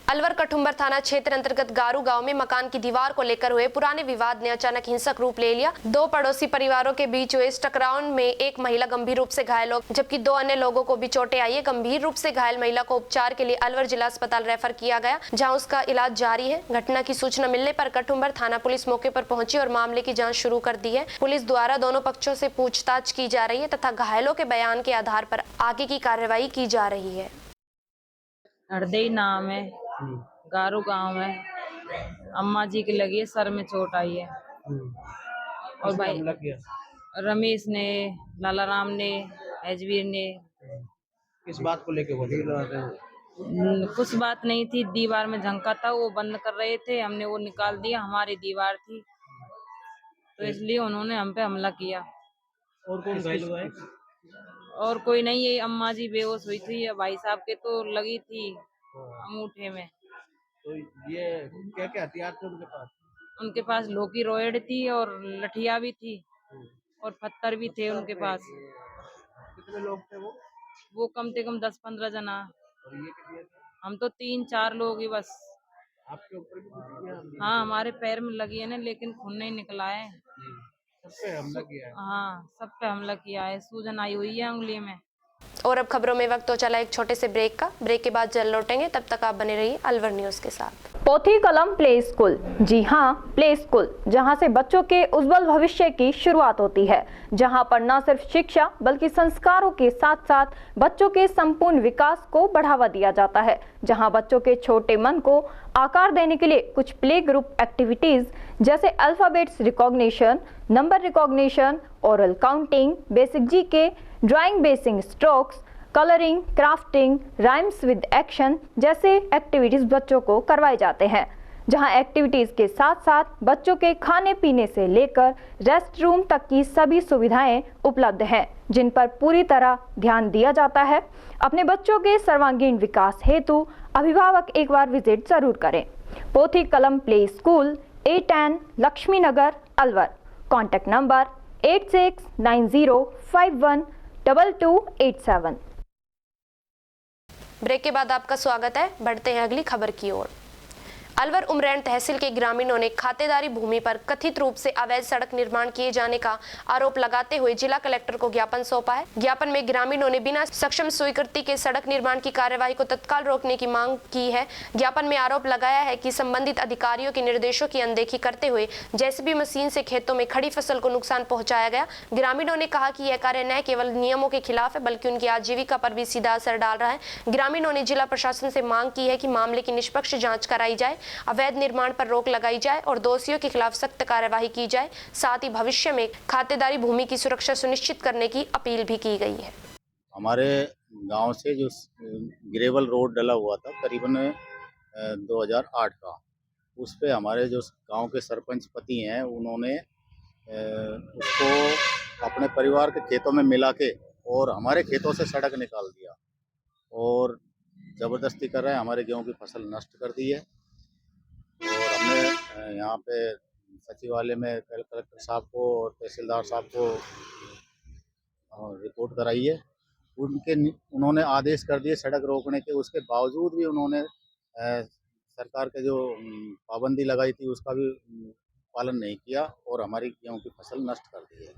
अलवर कठुम्बर थाना क्षेत्र अंतर्गत गारू गांव में मकान की दीवार को लेकर हुए पुराने विवाद ने अचानक हिंसक रूप ले लिया। दो पड़ोसी परिवारों के बीच हुए इस टकराव में एक महिला गंभीर रूप से घायल हो जबकि दो अन्य लोगों को भी चोटें आई है। गंभीर रूप से घायल महिला को उपचार के लिए अलवर जिला अस्पताल रेफर किया गया जहां उसका इलाज जारी है। घटना की सूचना मिलने पर कठुम्बर थाना पुलिस मौके पर पहुंची और मामले की जाँच शुरू कर दी है। पुलिस द्वारा दोनों पक्षों से पूछताछ की जा रही है तथा घायलों के बयान के आधार पर आगे की कार्रवाई की जा रही है। हरदई नाम है, गारू गांव है। अम्मा जी की लगी है, सर में चोट आई है। और भाई रमेश ने, लाला राम ने, एजवीर ने। किस बात को लेके बोले? कुछ बात नहीं थी, दीवार में झंका था, वो बंद कर रहे थे, हमने वो निकाल दिया। हमारी दीवार थी तो इसलिए उन्होंने हम पे हमला किया। और कौन घायल हुआ है? और कोई नहीं, ये अम्मा जी बेहोश हुई थी। भाई साहब के तो लगी थी अंगूठे में। तो ये क्या क्या हथियार थे उनके पास? उनके पास लोकी रोएड थी और लठिया भी थी और पत्थर भी थे उनके पास। कितने लोग थे वो? वो कम से कम 10-15 जना। और ये कितने थे? हम तो 3-4 लोग ही बस। आपके ऊपर भी कुछ किया हमने? हाँ, हमारे पैर में लगी है ना, लेकिन खून नहीं निकला है। सब पे हमला किया है? हाँ, सब पे हमला किया है। सूजन आई हुई है उंगली में। और अब खबरों में वक्त तो चला एक छोटे से ब्रेक का। ब्रेक के बाद जल्द लौटेंगे, तब तक आप बने रहिए अलवर न्यूज के साथ। पोथी कलम प्ले स्कूल, जी हाँ, प्ले स्कूल, जहाँ से बच्चों के उज्जवल भविष्य की शुरुआत होती है, जहाँ पर न सिर्फ शिक्षा बल्कि संस्कारों के साथ साथ बच्चों के संपूर्ण विकास को बढ़ावा दिया जाता है, जहाँ बच्चों के छोटे मन को आकार देने के लिए कुछ प्ले ग्रुप एक्टिविटीज जैसे alphabets recognition, number recognition, oral counting, basic GK, drawing basic strokes, colouring, crafting, rhymes with action जैसे एक्टिविटीज बच्चों को करवाए जाते हैं, जहां एक्टिविटीज के साथ साथ बच्चों के खाने पीने से लेकर रेस्ट रूम तक की सभी सुविधाएं उपलब्ध हैं, जिन पर पूरी तरह ध्यान दिया जाता है। अपने बच्चों के सर्वांगीण विकास हेतु अभिभावक एक बार विजिट जरूर करें। Pothi Kalam play school, A10 Laxmi Nagar, Alwar. Contact number 8690512287। Break के बाद आपका स्वागत है। बढ़ते हैं अगली खबर की ओर। अलवर उमरैन तहसील के ग्रामीणों ने खातेदारी भूमि पर कथित रूप से अवैध सड़क निर्माण किए जाने का आरोप लगाते हुए जिला कलेक्टर को ज्ञापन सौंपा है। ज्ञापन में ग्रामीणों ने बिना सक्षम स्वीकृति के सड़क निर्माण की कार्यवाही को तत्काल रोकने की मांग की है। ज्ञापन में आरोप लगाया है कि संबंधित अधिकारियों के निर्देशों की अनदेखी करते हुए जेसीबी मशीन से खेतों में खड़ी फसल को नुकसान पहुंचाया गया। ग्रामीणों ने कहा कि यह कार्य न केवल नियमों के खिलाफ है बल्कि उनकी आजीविका पर भी सीधा असर डाल रहा है। ग्रामीणों ने जिला प्रशासन से मांग की है कि मामले की निष्पक्ष जाँच कराई जाए, अवैध निर्माण पर रोक लगाई जाए और दोषियों के खिलाफ सख्त कार्यवाही की जाए। साथ ही भविष्य में खातेदारी भूमि की सुरक्षा सुनिश्चित करने की अपील भी की गई है। हमारे गांव से जो ग्रेवल रोड डला हुआ था करीबन 2008 का, उस पे हमारे जो गांव के सरपंच पति हैं उन्होंने उसको अपने परिवार के खेतों में मिला के और हमारे खेतों से सड़क निकाल दिया और ज़बरदस्ती कर रहे हैं। हमारे गेहूं की फसल नष्ट कर दी है और हमने यहाँ पे सचिवालय में कलेक्टर साहब को और तहसीलदार साहब को रिपोर्ट कराई है। उन्होंने आदेश कर दिए सड़क रोकने के, उसके बावजूद भी उन्होंने सरकार के जो पाबंदी लगाई थी उसका भी पालन नहीं किया और हमारी गेहूं की फसल नष्ट कर दी है।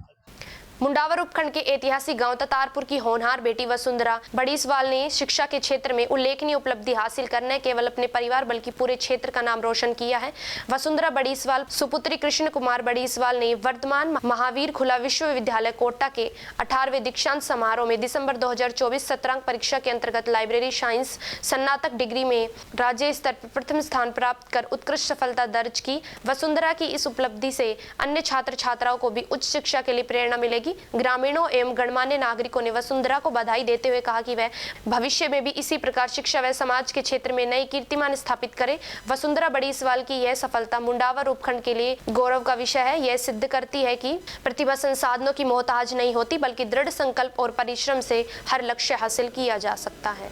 मुंडावर उपखंड के ऐतिहासिक गांव ततारपुर की होनहार बेटी वसुंधरा बड़ीसवाल ने शिक्षा के क्षेत्र में उल्लेखनीय उपलब्धि हासिल करने केवल अपने परिवार बल्कि पूरे क्षेत्र का नाम रोशन किया है। वसुंधरा बड़ीसवाल सुपुत्री कृष्ण कुमार बड़ीसवाल ने वर्तमान महावीर खुला विश्वविद्यालय कोटा के 18वें दीक्षांत समारोह में दिसंबर 2024 सत्रांक परीक्षा के अंतर्गत लाइब्रेरी साइंस स्नातक डिग्री में राज्य स्तर पर प्रथम स्थान प्राप्त कर उत्कृष्ट सफलता दर्ज की। वसुंधरा की इस उपलब्धि से अन्य छात्र छात्राओं को भी उच्च शिक्षा के लिए प्रेरणा मिलेगी। ग्रामीणों एवं गणमान्य नागरिकों ने वसुंधरा को बधाई देते हुए कहा कि वह भविष्य में भी इसी प्रकार शिक्षा व समाज के क्षेत्र में नई कीर्तिमान स्थापित करे। वसुंधरा बड़ीसवाल की यह सफलता मुंडावर उपखंड के लिए गौरव का विषय है। यह सिद्ध करती है कि प्रतिभा संसाधनों की मोहताज नहीं होती बल्कि दृढ़ संकल्प और परिश्रम से हर लक्ष्य हासिल किया जा सकता है।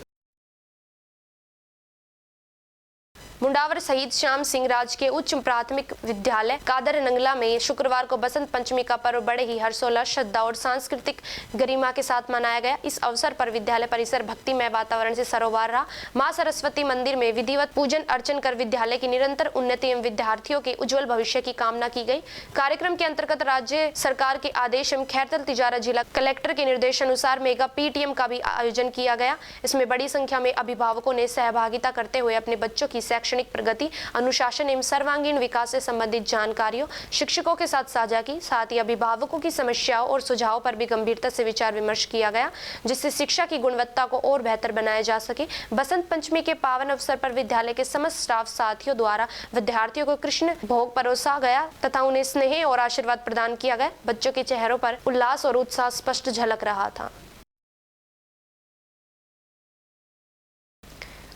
मुंडावर शहीद श्याम सिंह राजकीय उच्च प्राथमिक विद्यालय कादर नंगला में शुक्रवार को बसंत पंचमी का पर्व बड़े ही हर्षोल्लास, श्रद्धा और सांस्कृतिक गरिमा के साथ मनाया गया। इस अवसर पर विद्यालय परिसर भक्तिमय वातावरण से सरोवर रहा। मां सरस्वती मंदिर में विधिवत पूजन अर्चन कर विद्यालय की निरंतर उन्नति एवं विद्यार्थियों के उज्जवल भविष्य की कामना की गई। कार्यक्रम के अंतर्गत राज्य सरकार के आदेश एवं खैरतल तिजारा जिला कलेक्टर के निर्देशानुसार मेगा पीटीएम का भी आयोजन किया गया। इसमें बड़ी संख्या में अभिभावकों ने सहभागिता करते हुए अपने बच्चों की शैक्षणिक प्रगति, अनुशासन एवं सर्वांगीण विकास से संबंधित जानकारियों शिक्षकों के साथ साझा की। साथ ही अभिभावकों की समस्याओं और सुझावों पर भी गंभीरता से विचार विमर्श किया गया, जिससे शिक्षा की गुणवत्ता को और बेहतर बनाया जा सके। बसंत पंचमी के पावन अवसर पर विद्यालय के समस्त स्टाफ साथियों द्वारा विद्यार्थियों को कृष्ण भोग परोसा गया तथा उन्हें स्नेह और आशीर्वाद प्रदान किया गया। बच्चों के चेहरों पर उल्लास और उत्साह स्पष्ट झलक रहा था।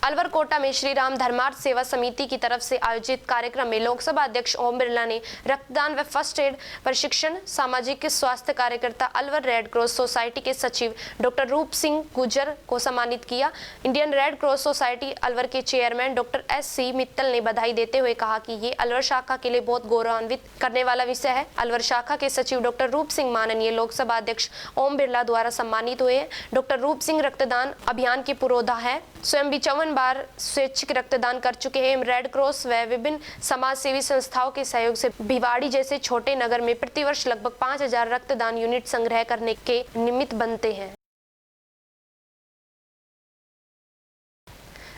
अलवर कोटा में श्री राम धर्मार्थ सेवा समिति की तरफ से आयोजित कार्यक्रम में लोकसभा अध्यक्ष ओम बिरला ने रक्तदान व फर्स्ट एड प्रशिक्षण, सामाजिक स्वास्थ्य कार्यकर्ता अलवर रेड क्रॉस सोसाइटी के सचिव डॉक्टर रूप सिंह गुर्जर को सम्मानित किया। Indian red cross society Alwar के चेयरमैन डॉक्टर एस.सी. मित्तल ने बधाई देते हुए कहा कि ये अलवर शाखा के लिए बहुत गौरवान्वित करने वाला विषय है। अलवर शाखा के सचिव डॉक्टर रूप सिंह माननीय लोकसभा अध्यक्ष ओम बिरला द्वारा सम्मानित हुए। डॉक्टर रूप सिंह रक्तदान अभियान के पुरोधा है, स्वयं भी 54 बार स्वैच्छिक रक्तदान कर चुके हैं। रेड क्रॉस व विभिन्न समाज सेवी संस्थाओं के सहयोग से भिवाड़ी जैसे छोटे नगर में प्रतिवर्ष लगभग 5000 रक्तदान यूनिट संग्रह करने के निमित्त बनते हैं।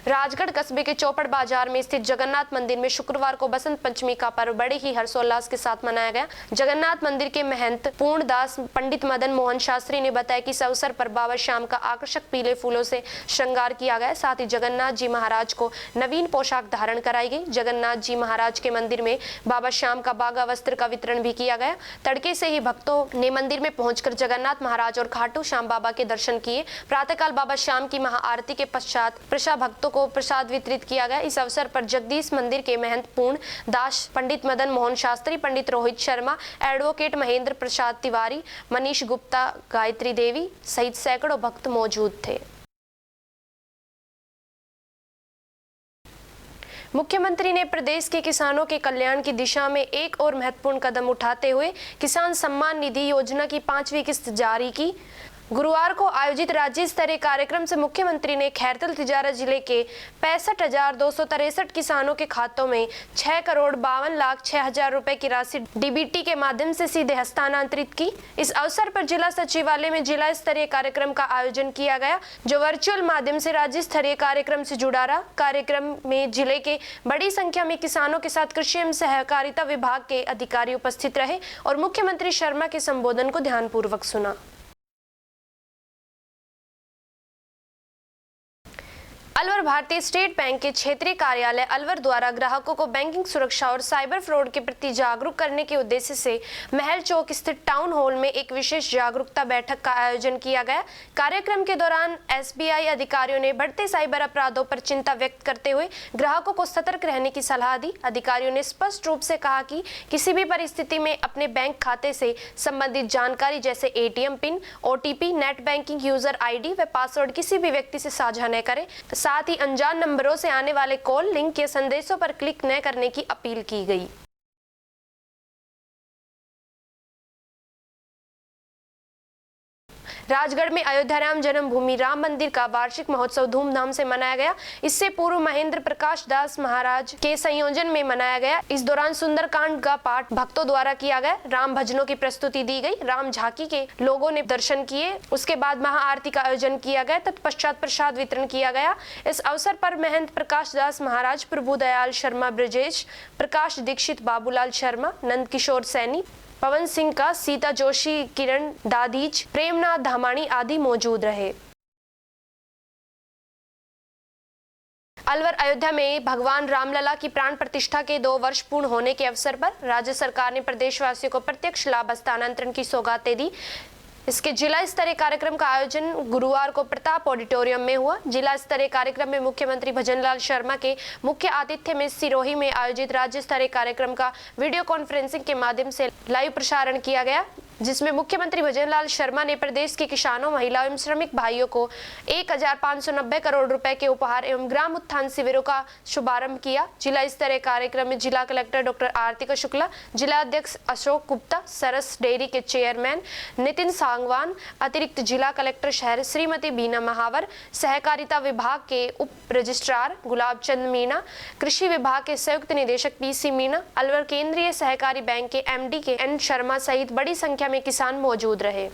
राजगढ़ कस्बे के चौपड़ बाजार में स्थित जगन्नाथ मंदिर में शुक्रवार को बसंत पंचमी का पर्व बड़े ही हर्षोल्लास के साथ मनाया गया। जगन्नाथ मंदिर के महंत पूर्णदास पंडित मदन मोहन शास्त्री ने बताया कि इस अवसर पर बाबा श्याम का आकर्षक पीले फूलों से श्रृंगार किया गया। साथ ही जगन्नाथ जी महाराज को नवीन पोशाक धारण कराई गई। जगन्नाथ जी महाराज के मंदिर में बाबा श्याम का बागा वस्त्र का वितरण भी किया गया। तड़के से ही भक्तों ने मंदिर में पहुंचकर जगन्नाथ महाराज और खाटू श्याम बाबा के दर्शन किए। प्रातःकाल बाबा श्याम की महाआरती के पश्चात प्रसाद भक्तों को प्रसाद वितरित किया गया। इस अवसर पर जगदीश मंदिर के महंत पूर्ण दास पंडित मदन मोहन शास्त्री, पंडित रोहित शर्मा, एडवोकेट महेंद्र प्रसाद तिवारी, मनीष गुप्ता, गायत्री देवी सहित सैकड़ों भक्त मौजूद थे। मुख्यमंत्री ने प्रदेश के किसानों के कल्याण की दिशा में एक और महत्वपूर्ण कदम उठाते हुए किसान सम्मान निधि योजना की 5वीं किस्त जारी की। गुरुवार को आयोजित राज्य स्तरीय कार्यक्रम से मुख्यमंत्री ने खैरतल तिजारा जिले के 65,263 किसानों के खातों में 6,52,06,000 रुपए की राशि डीबीटी के माध्यम से सीधे हस्तांतरित की। इस अवसर पर जिला सचिवालय में जिला स्तरीय कार्यक्रम का आयोजन किया गया, जो वर्चुअल माध्यम से राज्य स्तरीय कार्यक्रम से जुड़ा रहा। कार्यक्रम में जिले के बड़ी संख्या में किसानों के साथ कृषि एवं सहकारिता विभाग के अधिकारी उपस्थित रहे और मुख्यमंत्री शर्मा के संबोधन को ध्यानपूर्वक सुना। अलवर भारतीय स्टेट बैंक के क्षेत्रीय कार्यालय अलवर द्वारा ग्राहकों को बैंकिंग सुरक्षा और साइबर फ्रॉड के प्रति जागरूक करने के उद्देश्य से महल चौक स्थित टाउन हॉल में एक विशेष जागरूकता बैठक का आयोजन किया गया। कार्यक्रम के दौरान एसबीआई अधिकारियों ने बढ़ते साइबर अपराधों पर चिंता व्यक्त करते हुए ग्राहकों को सतर्क रहने की सलाह दी। अधिकारियों ने स्पष्ट रूप से कहा कि किसी भी परिस्थिति में अपने बैंक खाते से संबंधित जानकारी जैसे ATM pin, OTP, net banking user ID व पासवर्ड किसी भी व्यक्ति से साझा न करें। साथ ही अनजान नंबरों से आने वाले कॉल, लिंक या संदेशों पर क्लिक न करने की अपील की गई। राजगढ़ में अयोध्या राम जन्मभूमि राम मंदिर का वार्षिक महोत्सव धूमधाम से मनाया गया। इससे पूर्व महेंद्र प्रकाश दास महाराज के संयोजन में मनाया गया। इस दौरान सुंदरकांड का पाठ भक्तों द्वारा किया गया, राम भजनों की प्रस्तुति दी गई, राम झांकी के लोगों ने दर्शन किए। उसके बाद महाआरती का आयोजन किया गया, तत्पश्चात प्रसाद वितरण किया गया। इस अवसर पर महेंद्र प्रकाश दास महाराज, प्रभु दयाल शर्मा ब्रजेश, प्रकाश दीक्षित, बाबूलाल शर्मा, नंद किशोर सैनी, पवन सिंह का, सीता जोशी, किरण दादीज, प्रेमनाथ धामाणी आदि मौजूद रहे। अलवर अयोध्या में भगवान रामलला की प्राण प्रतिष्ठा के 2 वर्ष पूर्ण होने के अवसर पर राज्य सरकार ने प्रदेशवासियों को प्रत्यक्ष लाभ हस्तांतरण की सौगातें दी। इसके जिला स्तरीय कार्यक्रम का आयोजन गुरुवार को प्रताप ऑडिटोरियम में हुआ। जिला स्तरीय कार्यक्रम में मुख्यमंत्री भजनलाल शर्मा के मुख्य आतिथ्य में सिरोही में आयोजित राज्य स्तरीय कार्यक्रम का वीडियो कॉन्फ्रेंसिंग के माध्यम से लाइव प्रसारण किया गया। जिसमें मुख्यमंत्री भजनलाल शर्मा ने प्रदेश के किसानों, महिलाओं एवं श्रमिक भाइयों को 1590 करोड़ रुपए के उपहार एवं ग्राम उत्थान शिविरों का शुभारंभ किया। जिला स्तरीय कार्यक्रम में जिला कलेक्टर डॉक्टर आरती शुक्ला, जिला अध्यक्ष अशोक गुप्ता, सरस डेयरी के चेयरमैन नितिन सांगवान, अतिरिक्त जिला कलेक्टर शहर श्रीमती बीना महावर, सहकारिता विभाग के उप रजिस्ट्रार गुलाब चंद मीणा, कृषि विभाग के संयुक्त निदेशक पीसी मीणा, अलवर केंद्रीय सहकारी बैंक के एमडी के एन शर्मा सहित बड़ी संख्या में किसान मौजूद रहे।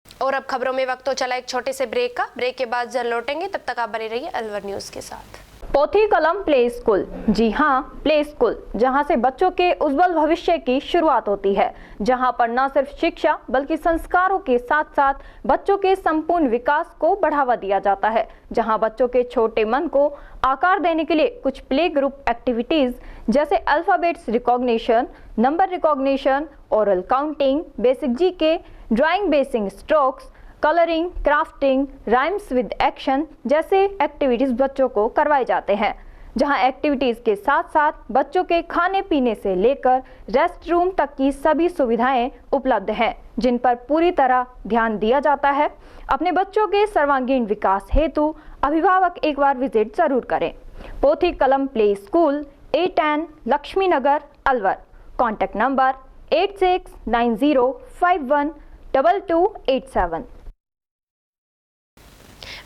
और अब खबरों में वक्त तो चला एक छोटे से ब्रेक का। ब्रेक के बाद जल्द लौटेंगे, तब तक आप बने रहिए अलवर न्यूज के साथ। पोथी कलम प्ले स्कूल, जी हाँ प्ले स्कूल, जहाँ से बच्चों के उज्जवल भविष्य की शुरुआत होती है, जहाँ पर न सिर्फ शिक्षा बल्कि संस्कारों के साथ साथ बच्चों के संपूर्ण विकास को बढ़ावा दिया जाता है, जहाँ बच्चों के छोटे मन को आकार देने के लिए कुछ प्ले ग्रुप एक्टिविटीज जैसे alphabets recognition, number recognition, oral counting, basic GK, drawing basic strokes, colouring, crafting, rhymes with action जैसे एक्टिविटीज बच्चों को करवाए जाते हैं, जहां एक्टिविटीज के साथ साथ बच्चों के खाने पीने से लेकर रेस्ट रूम तक की सभी सुविधाएं उपलब्ध हैं, जिन पर पूरी तरह ध्यान दिया जाता है। अपने बच्चों के सर्वांगीण विकास हेतु अभिभावक एक बार विजिट जरूर करें। Pothi Kalam play school, A10 Laxmi Nagar, Alwar. Contact number 8690512287।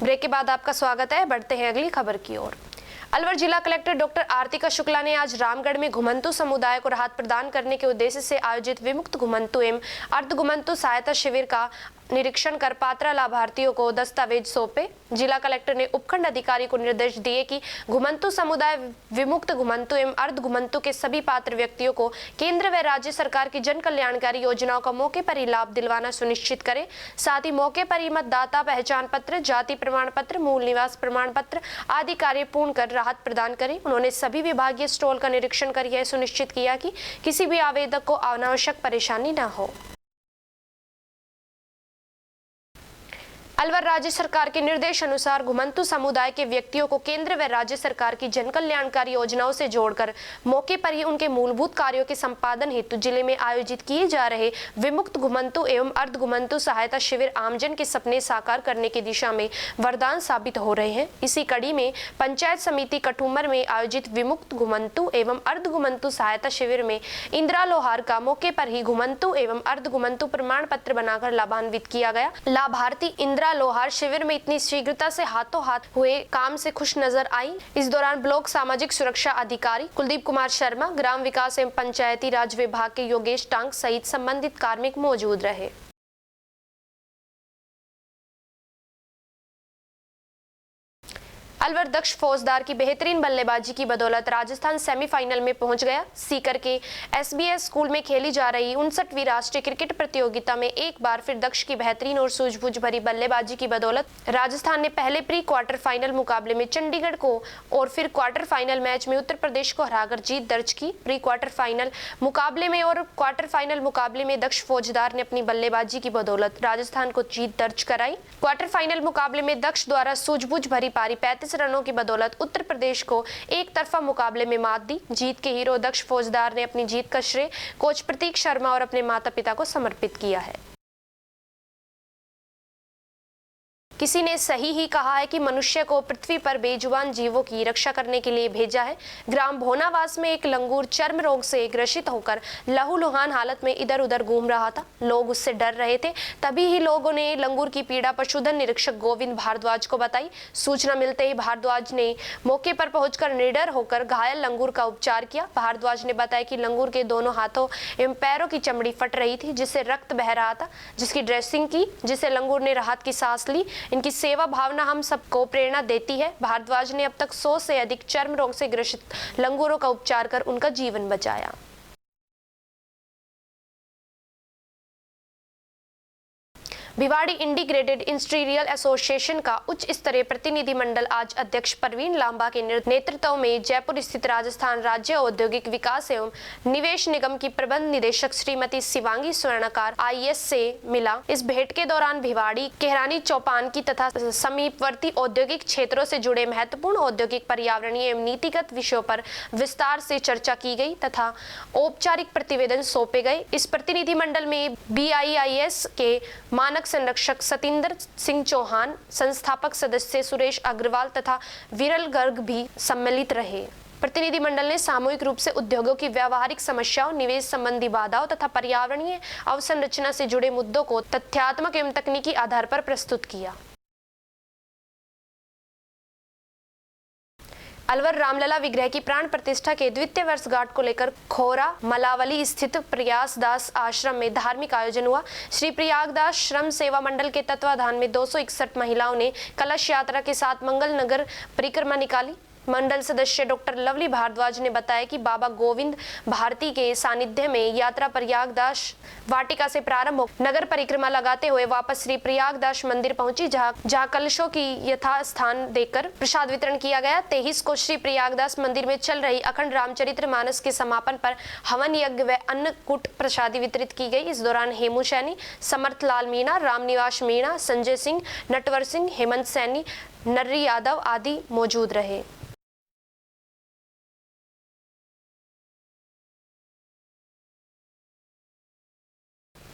Break के बाद आपका स्वागत है। बढ़ते हैं अगली खबर की ओर। अलवर जिला कलेक्टर डॉक्टर आरती शुक्ला ने आज रामगढ़ में घुमंतु समुदाय को राहत प्रदान करने के उद्देश्य से आयोजित विमुक्त घुमंतु एवं अर्ध घुमंतु सहायता शिविर का निरीक्षण कर पात्र लाभार्थियों को दस्तावेज सौंपे। जिला कलेक्टर ने उपखंड अधिकारी को निर्देश दिए कि घुमंतु समुदाय, विमुक्त घुमंतु एवं अर्ध घुमंतु के सभी पात्र व्यक्तियों को केंद्र व राज्य सरकार की जन कल्याणकारी योजनाओं का मौके पर ही लाभ दिलवाना सुनिश्चित करे। साथ ही मौके पर ही मतदाता पहचान पत्र, जाति प्रमाण पत्र, मूल निवास प्रमाण पत्र आदि कार्य पूर्ण कर राहत प्रदान करें। उन्होंने सभी विभागीय स्टॉल का निरीक्षण कर यह सुनिश्चित किया कि किसी भी आवेदक को अनावश्यक परेशानी न हो। अलवर राज्य सरकार के निर्देश अनुसार घुमंतु समुदाय के व्यक्तियों को केंद्र व राज्य सरकार की जन कल्याणकारी योजनाओं से जोड़कर मौके पर ही उनके मूलभूत कार्यों के संपादन हेतु जिले में आयोजित किए जा रहे विमुक्त घुमंतु एवं अर्ध घुमंतु सहायता शिविर आमजन के सपने साकार करने की दिशा में वरदान साबित हो रहे हैं। इसी कड़ी में पंचायत समिति कठुमर में आयोजित विमुक्त घुमंतु एवं अर्ध घुमंतु सहायता शिविर में इंदिरा लोहार का मौके पर ही घुमंतु एवं अर्ध घुमंतु प्रमाण पत्र बनाकर लाभान्वित किया गया। लाभार्थी इंदिरा लोहार शिविर में इतनी शीघ्रता से हाथों हाथ हुए काम से खुश नजर आई। इस दौरान ब्लॉक सामाजिक सुरक्षा अधिकारी कुलदीप कुमार शर्मा, ग्राम विकास एवं पंचायती राज विभाग के योगेश टांग सहित संबंधित कार्मिक मौजूद रहे। अलवर दक्ष फौजदार की बेहतरीन बल्लेबाजी की बदौलत राजस्थान सेमीफाइनल में पहुंच गया। सीकर के SBS स्कूल में खेली जा रही 59वीं राष्ट्रीय क्रिकेट प्रतियोगिता में एक बार फिर दक्ष की बेहतरीन और सूझबूझ भरी बल्लेबाजी की बदौलत राजस्थान ने पहले प्री क्वार्टर फाइनल मुकाबले में चंडीगढ़ को और फिर क्वार्टर फाइनल मैच में उत्तर प्रदेश को हराकर जीत दर्ज की। प्री क्वार्टर फाइनल मुकाबले में और क्वार्टर फाइनल मुकाबले में दक्ष फौजदार ने अपनी बल्लेबाजी की बदौलत राजस्थान को जीत दर्ज कराई। क्वार्टर फाइनल मुकाबले में दक्ष द्वारा सूझबूझ भरी पारी 35 रनों की बदौलत उत्तर प्रदेश को एक तरफा मुकाबले में मात दी। जीत के हीरो दक्ष फौजदार ने अपनी जीत का श्रेय कोच प्रतीक शर्मा और अपने माता पिता को समर्पित किया है। किसी ने सही ही कहा है कि मनुष्य को पृथ्वी पर बेजुबान जीवों की रक्षा करने के लिए भेजा है। ग्राम भोनावास में एक लंगूर चर्म रोग से ग्रसित होकर लहूलुहान हालत में इधर उधर घूम रहा था। लोग उससे डर रहे थे। तभी ही लोगों ने लंगूर की पीड़ा पशुधन निरीक्षक गोविंद भारद्वाज को बताई। सूचना मिलते ही भारद्वाज ने मौके पर पहुंचकर निडर होकर घायल लंगूर का उपचार किया। भारद्वाज ने बताया कि लंगूर के दोनों हाथों एवं पैरों की चमड़ी फट रही थी, जिससे रक्त बह रहा था, जिसकी ड्रेसिंग की, जिससे लंगूर ने राहत की सांस ली। इनकी सेवा भावना हम सबको प्रेरणा देती है। भारद्वाज ने अब तक 100 से अधिक चर्म रोग से ग्रसित लंगूरों का उपचार कर उनका जीवन बचाया। भिवाड़ी इंटीग्रेटेड इंडस्ट्रियल एसोसिएशन का उच्च स्तरीय प्रतिनिधिमंडल आज अध्यक्ष परवीन लांबा के नेतृत्व में जयपुर स्थित राजस्थान राज्य औद्योगिक विकास एवं निवेश निगम की प्रबंध निदेशक श्रीमती शिवांगी स्वर्णकार IAS से मिला। इस भेंट के दौरान भिवाड़ी, केहरानी, चौपान की तथा समीपवर्ती औद्योगिक क्षेत्रों से जुड़े महत्वपूर्ण औद्योगिक, पर्यावरणीय एवं नीतिगत विषयों पर विस्तार से चर्चा की गई तथा औपचारिक प्रतिवेदन सौंपे गए। इस प्रतिनिधिमंडल में BIIS के मानक संरक्षक सतिंदर सिंह चौहान, संस्थापक सदस्य सुरेश अग्रवाल तथा विरल गर्ग भी सम्मिलित रहे। प्रतिनिधिमंडल ने सामूहिक रूप से उद्योगों की व्यावहारिक समस्याओं, निवेश संबंधी बाधाओं तथा पर्यावरणीय अवसंरचना से जुड़े मुद्दों को तथ्यात्मक एवं तकनीकी आधार पर प्रस्तुत किया। अलवर रामलला विग्रह की प्राण प्रतिष्ठा के द्वितीय वर्षगांठ को लेकर खोरा मलावली स्थित प्रयागदास आश्रम में धार्मिक आयोजन हुआ। श्री प्रयागदास श्रम सेवा मंडल के तत्वाधान में 261 महिलाओं ने कलश यात्रा के साथ मंगल नगर परिक्रमा निकाली। मंडल सदस्य डॉक्टर लवली भारद्वाज ने बताया कि बाबा गोविंद भारती के सानिध्य में यात्रा प्रयागदास वाटिका से प्रारंभ हो नगर परिक्रमा लगाते हुए वापस श्री प्रयागदास मंदिर पहुंची, जहां कलशों की यथास्थान देकर प्रसाद वितरण किया गया। 23 को श्री प्रयागदास मंदिर में चल रही अखंड रामचरित्र मानस के समापन पर हवन यज्ञ व अन्नकूट प्रसादी वितरित की गई। इस दौरान हेमू सैनी, समर्थ लाल मीणा, रामनिवास मीणा, संजय सिंह, नटवर सिंह, हेमंत सैनी, नर्री यादव आदि मौजूद रहे।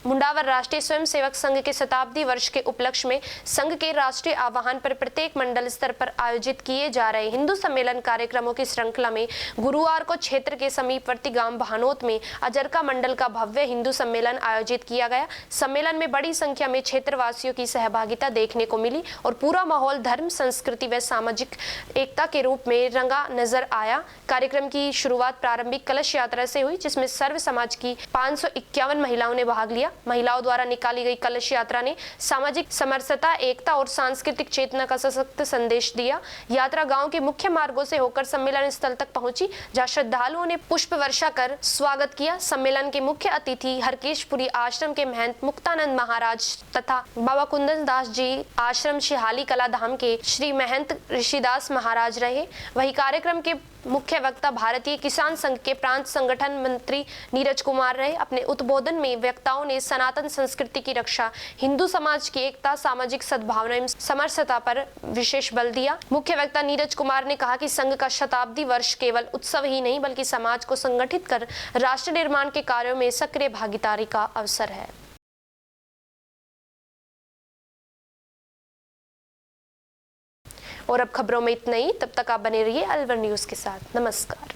मुंडावर राष्ट्रीय स्वयंसेवक संघ के शताब्दी वर्ष के उपलक्ष्य में संघ के राष्ट्रीय आह्वान पर प्रत्येक मंडल स्तर पर आयोजित किए जा रहे हिंदू सम्मेलन कार्यक्रमों की श्रृंखला में गुरुवार को क्षेत्र के समीपवर्ती गांव भानोत में अजरका मंडल का भव्य हिंदू सम्मेलन आयोजित किया गया। सम्मेलन में बड़ी संख्या में क्षेत्रवासियों की सहभागिता देखने को मिली और पूरा माहौल धर्म, संस्कृति व सामाजिक एकता के रूप में रंगा नजर आया। कार्यक्रम की शुरुआत प्रारंभिक कलश यात्रा से हुई, जिसमें सर्व समाज की 551 महिलाओं ने भाग लिया। महिलाओं द्वारा निकाली गई कलश यात्रा ने सामाजिक समरसता, एकता और सांस्कृतिक चेतना का सशक्त संदेश दिया। यात्रा गांव के मुख्य मार्गों से होकर सम्मेलन स्थल तक पहुंची, जहां श्रद्धालुओं ने पुष्प वर्षा कर स्वागत किया। सम्मेलन के मुख्य अतिथि हरकेशपुरी आश्रम के महंत मुक्तानंद महाराज तथा बाबा कुंदन दास जी आश्रम शिहाली कला धाम के श्री महंत ऋषिदास महाराज रहे। वही कार्यक्रम के मुख्य वक्ता भारतीय किसान संघ के प्रांत संगठन मंत्री नीरज कुमार रहे। अपने उद्बोधन में वक्ताओं ने सनातन संस्कृति की रक्षा, हिंदू समाज की एकता, सामाजिक सद्भावना एवं समरसता पर विशेष बल दिया। मुख्य वक्ता नीरज कुमार ने कहा कि संघ का शताब्दी वर्ष केवल उत्सव ही नहीं बल्कि समाज को संगठित कर राष्ट्र निर्माण के कार्यों में सक्रिय भागीदारी का अवसर है। और अब खबरों में इतना ही। तब तक आप बने रहिए अलवर न्यूज के साथ। नमस्कार।